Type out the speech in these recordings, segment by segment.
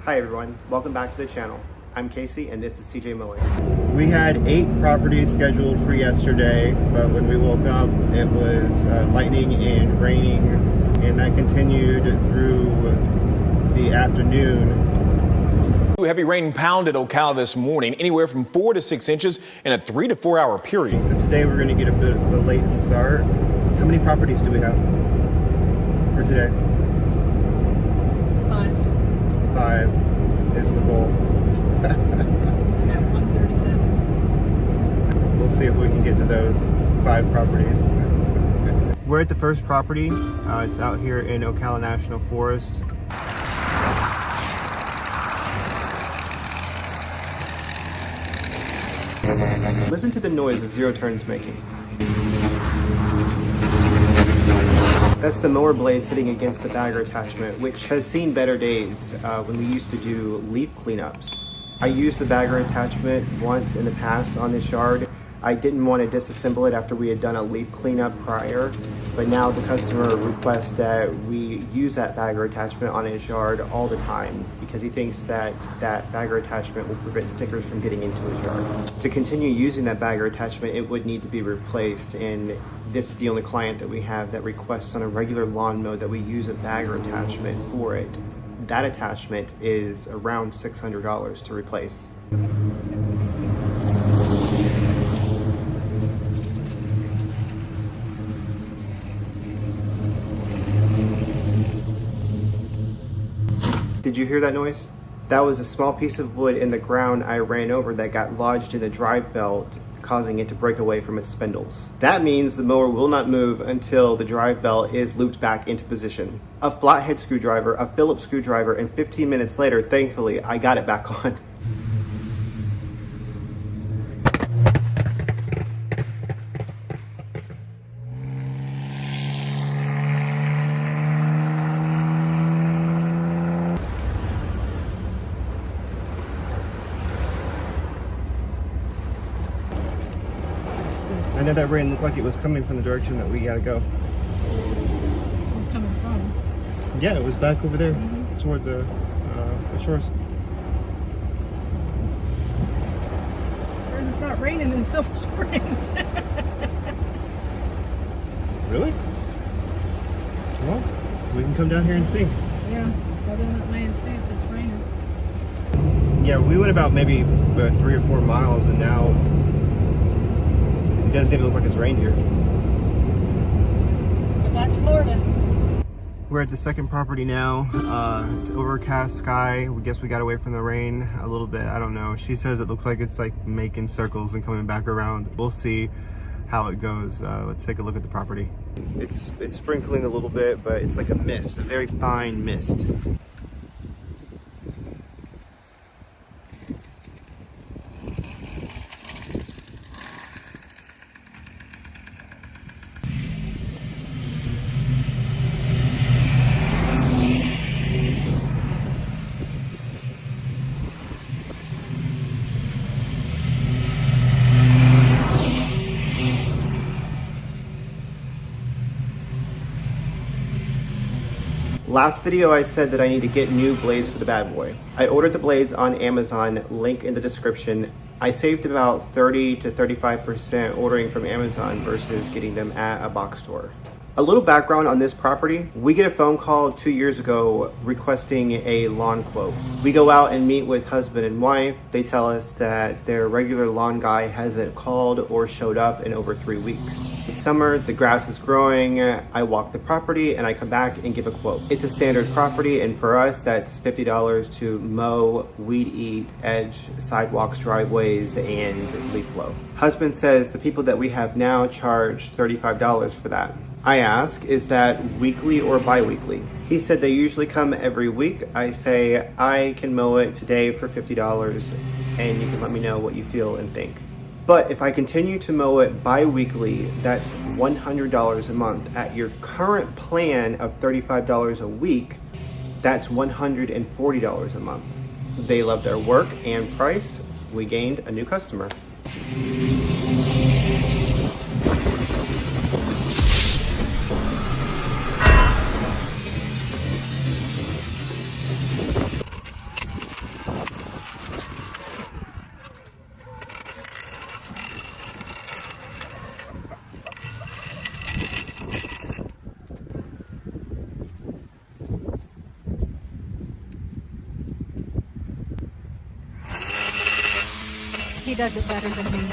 Hi everyone, welcome back to the channel. I'm Casey and this is CJ Mowing. We had 8 properties scheduled for yesterday, but when we woke up it was lightning and raining, and that continued through the afternoon. Heavy rain pounded Ocala this morning, anywhere from 4 to 6 inches in a 3 to 4 hour period. So today we're going to get a bit of a late start. How many properties do we have for today? 5 is the goal. At 137. We'll see if we can get to those 5 properties. We're at the first property. It's out here in Ocala National Forest. Listen to the noise the zero turn's making. That's the mower blade sitting against the bagger attachment, which has seen better days when we used to do leaf cleanups. I used the bagger attachment once in the past on this yard. I didn't want to disassemble it after we had done a leaf cleanup prior, but now the customer requests that we use that bagger attachment on his yard all the time because he thinks that that bagger attachment will prevent stickers from getting into his yard. To continue using that bagger attachment, it would need to be replaced, and this is the only client that we have that requests on a regular lawn mow that we use a bagger attachment for it. That attachment is around $600 to replace. Did you hear that noise? That was a small piece of wood in the ground I ran over that got lodged in the drive belt, causing it to break away from its spindles. That means the mower will not move until the drive belt is looped back into position. A flathead screwdriver, a Phillips screwdriver, and 15 minutes later, thankfully, I got it back on. I know that rain looked like it was coming from the direction that we gotta go. It was coming from. Yeah, it was back over there toward the shores. It says it's not raining in Silver Springs. Really? Well, we can come down here and see. Yeah, go down that way and see if it's raining. Yeah, we went about maybe 3 or 4 miles, and now it doesn't even look like it's rained here. But that's Florida. We're at the second property now. It's overcast sky. We guess we got away from the rain a little bit. I don't know. She says it looks like it's like making circles and coming back around. We'll see how it goes. Let's take a look at the property. It's sprinkling a little bit, but it's like a mist, a very fine mist. Last video I said that I need to get new blades for the bad boy. I ordered the blades on Amazon, link in the description. I saved about 30 to 35% ordering from Amazon versus getting them at a box store. A little background on this property. We get a phone call 2 years ago requesting a lawn quote. We go out and meet with husband and wife. They tell us that their regular lawn guy hasn't called or showed up in over 3 weeks. It's summer, the grass is growing. I walk the property and I come back and give a quote. It's a standard property, and for us that's $50 to mow, weed eat, edge, sidewalks, driveways, and leaf blow. Husband says the people that we have now charge $35 for that. I ask, is that weekly or bi-weekly? He said they usually come every week. I say, I can mow it today for $50 and you can let me know what you feel and think. But if I continue to mow it bi-weekly, that's $100 a month. At your current plan of $35 a week, that's $140 a month. They loved our work and price. We gained a new customer. he does it better than me.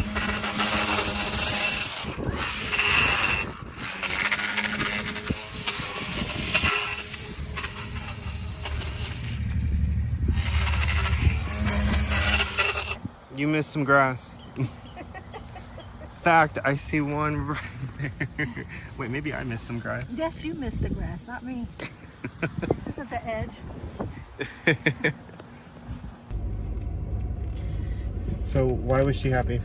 You missed some grass. Fact, I see one right there. Wait, maybe I missed some grass. Yes, you missed the grass, not me. This isn't the edge. So why was she happy?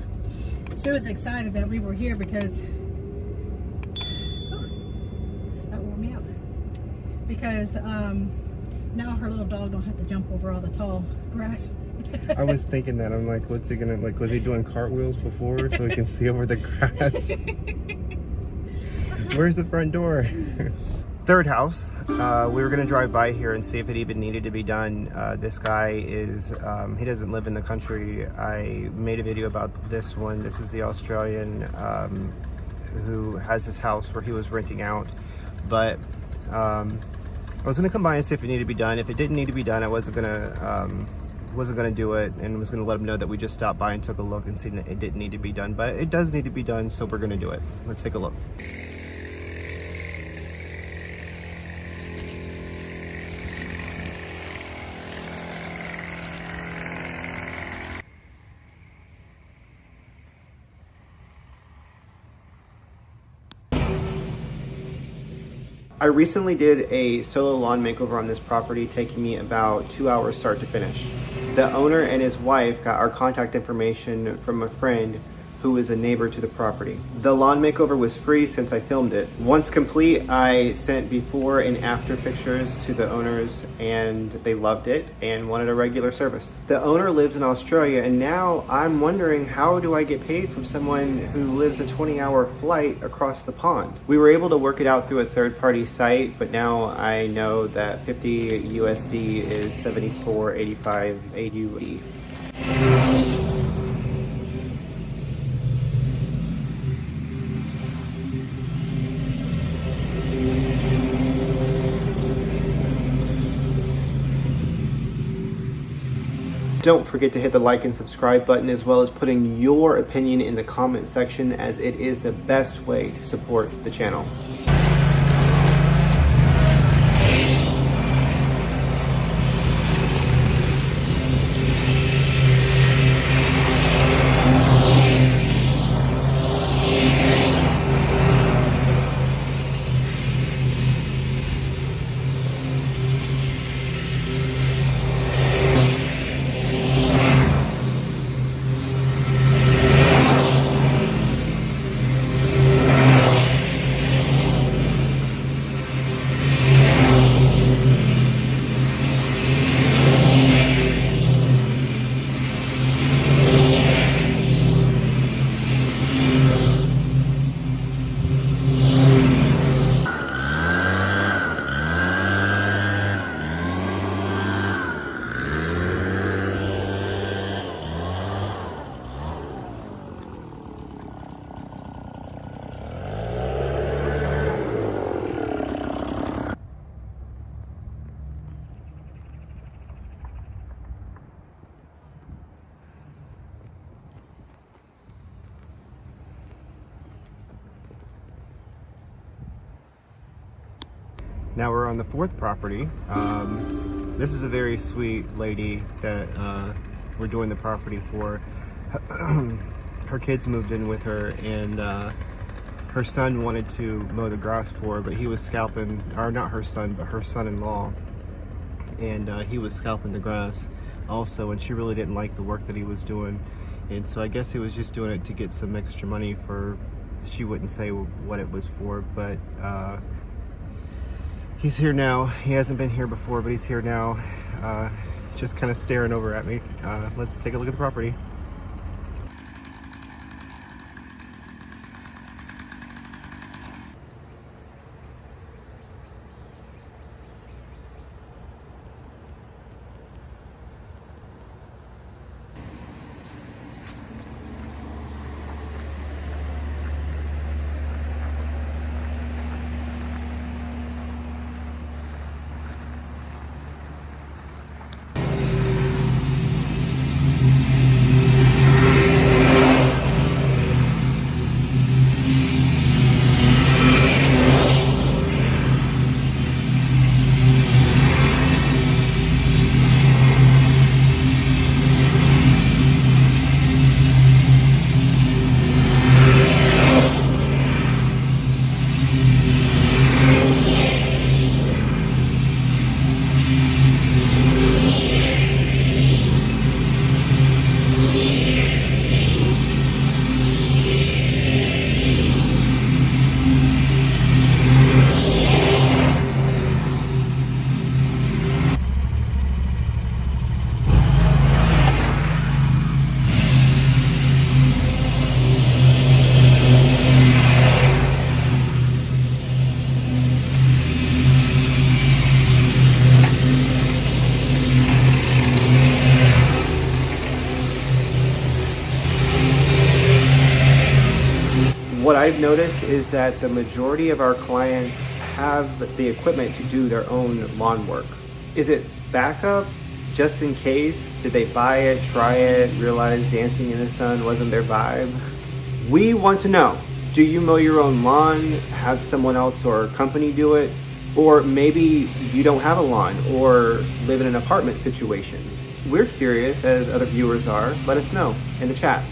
She was excited that we were here because that wore me out. Because now her little dog don't have to jump over all the tall grass. I was thinking that. I'm like, what's he gonna, like, was he doing cartwheels before so he can see over the grass? Where's the front door? Third house. We were gonna drive by here and see if it even needed to be done. This guy is, he doesn't live in the country. I made a video about this one. This is the Australian who has this house where he was renting out. But I was gonna come by and see if it needed to be done. If it didn't need to be done, I wasn't gonna do it, and was gonna let him know that we just stopped by and took a look and seen that it didn't need to be done. But it does need to be done, so we're gonna do it. Let's take a look. I recently did a solo lawn makeover on this property, taking me about 2 hours start to finish. The owner and his wife got our contact information from a friend who is a neighbor to the property. The lawn makeover was free since I filmed it. Once complete, I sent before and after pictures to the owners, and they loved it and wanted a regular service. The owner lives in Australia, and now I'm wondering, how do I get paid from someone who lives a 20-hour flight across the pond? We were able to work it out through a third-party site, but now I know that 50 USD is 74.85 AUD. Don't forget to hit the like and subscribe button, as well as putting your opinion in the comment section, as it is the best way to support the channel. Now we're on the fourth property. This is a very sweet lady that we're doing the property for. Her kids moved in with her, and her son wanted to mow the grass for her, but he was scalping, or not her son, but her son-in-law, and he was scalping the grass also, and she really didn't like the work that he was doing, and so I guess he was just doing it to get some extra money for, she wouldn't say what it was for, but he's here now. He hasn't been here before, but he's here now, just kind of staring over at me. Let's take a look at the property. I've noticed is that the majority of our clients have the equipment to do their own lawn work. Is it backup, just in case? Did they buy it, try it, realize dancing in the sun wasn't their vibe? We want to know, do you mow your own lawn, have someone else or company do it? Or maybe you don't have a lawn or live in an apartment situation. We're curious, as other viewers are. Let us know in the chat.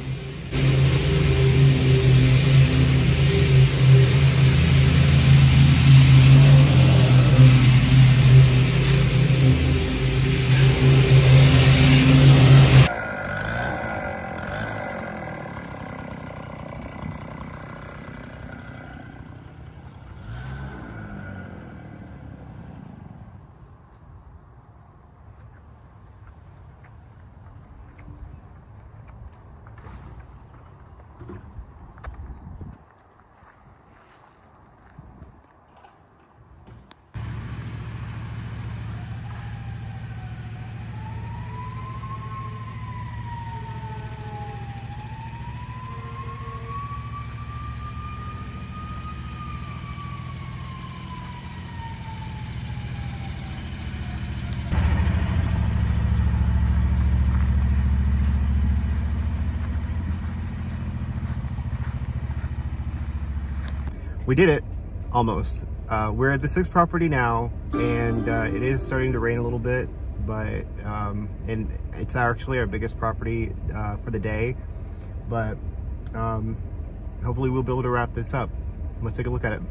We did it, almost. We're at the 6th property now, and it is starting to rain a little bit, but and it's actually our biggest property for the day. But hopefully we'll be able to wrap this up. Let's take a look at it.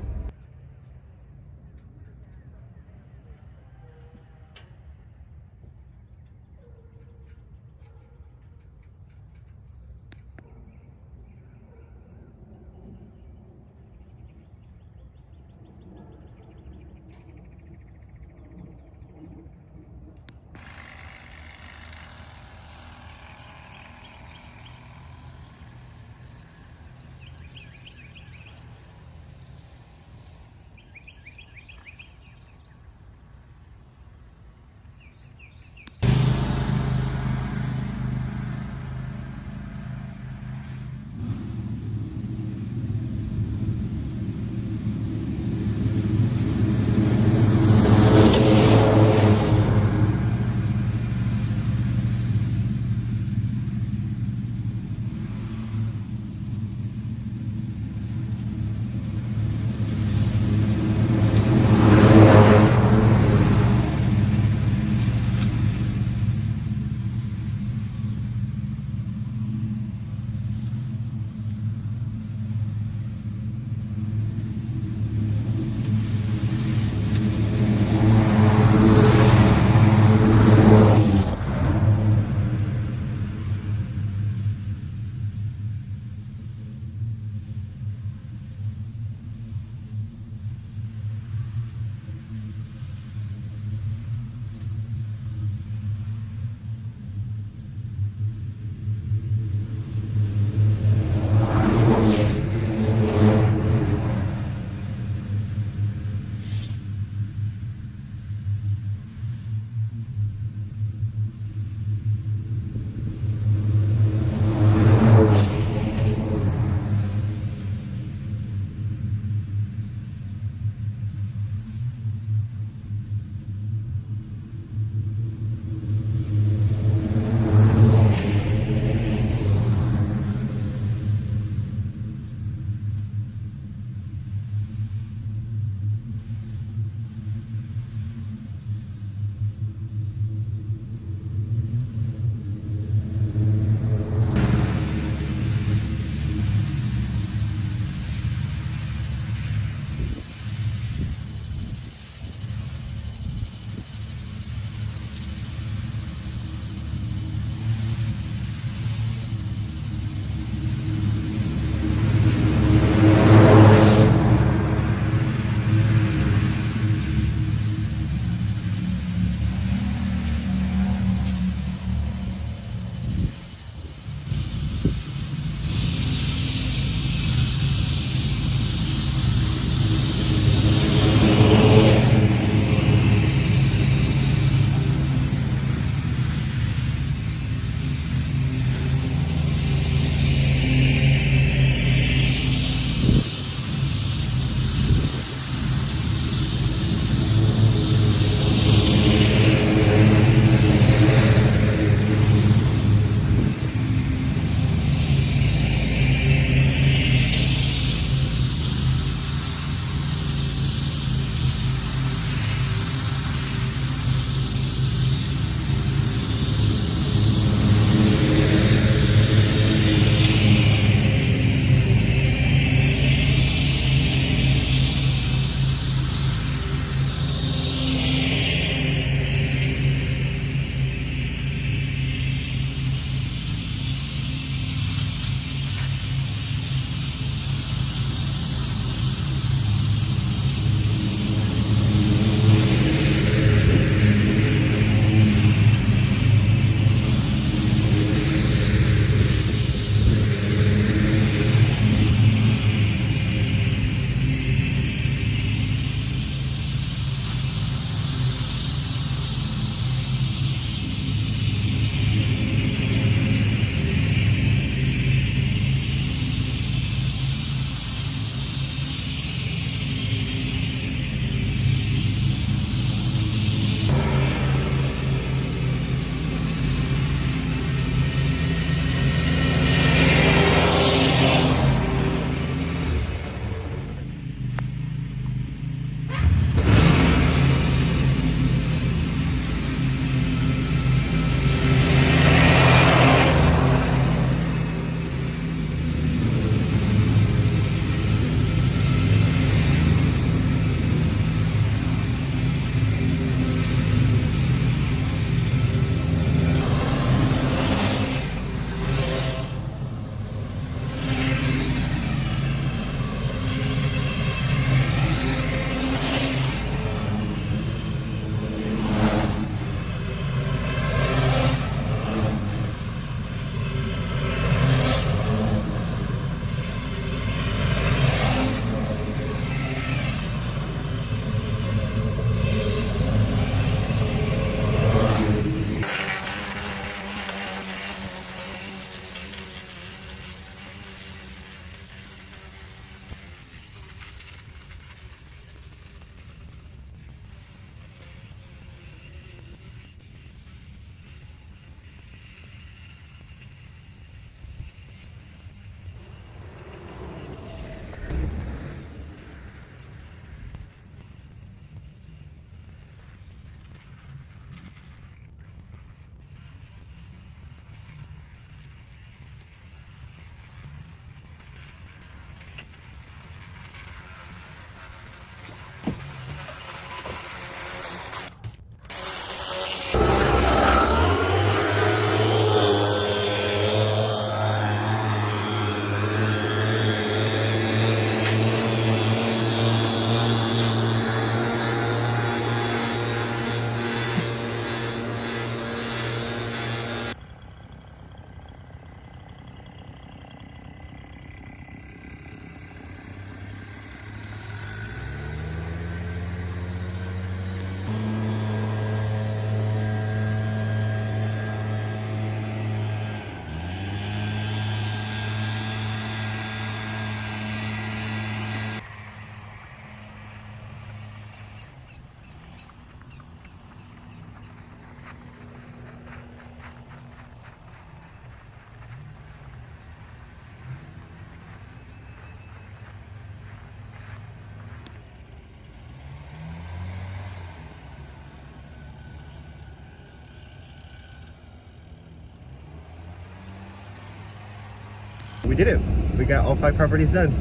We did it. We got all 5 properties done.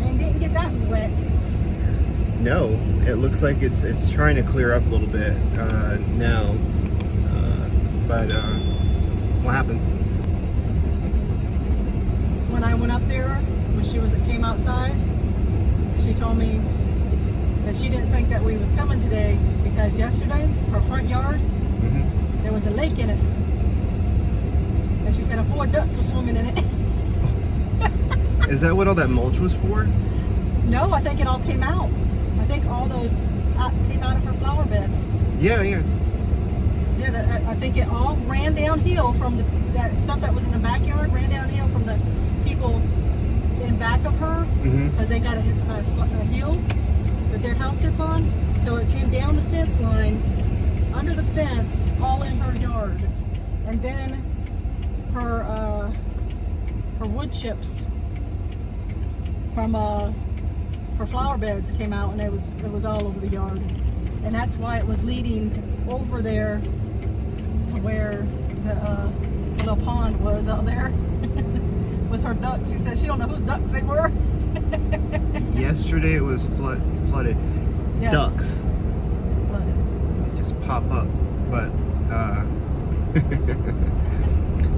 And didn't get that wet. No, it looks like it's trying to clear up a little bit now. But what happened? When I went up there, when she came outside, she told me that she didn't think that we was coming today because yesterday, her front yard, there was a lake in it. And she said 4 ducks were swimming in it. Is that what all that mulch was for? No, I think it all came out. I think all those came out of her flower beds. Yeah. Yeah, I think it all ran downhill from that stuff that was in the backyard, ran downhill from the people in back of her, because they got a hill that their house sits on. So it came down the fence line, under the fence, all in her yard. And then her wood chips from her flower beds came out, and it was all over the yard. And that's why it was leading over there to where the little pond was out there with her ducks. She said she don't know whose ducks they were. Yesterday it was flooded. Yes. Ducks. Flooded. They just pop up. But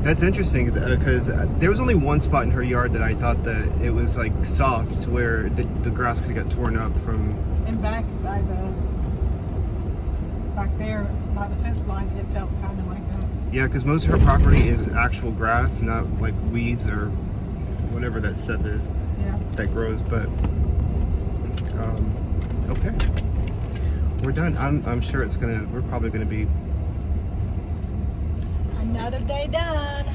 that's interesting because there was only one spot in her yard that I thought that it was like soft, where the grass could have got torn up from. And back there by the fence line, it felt kind of like that. Yeah, because most of her property is actual grass, not like weeds or whatever that stuff is. Yeah. That grows. But okay, we're done. I'm sure we're probably gonna be Another day done.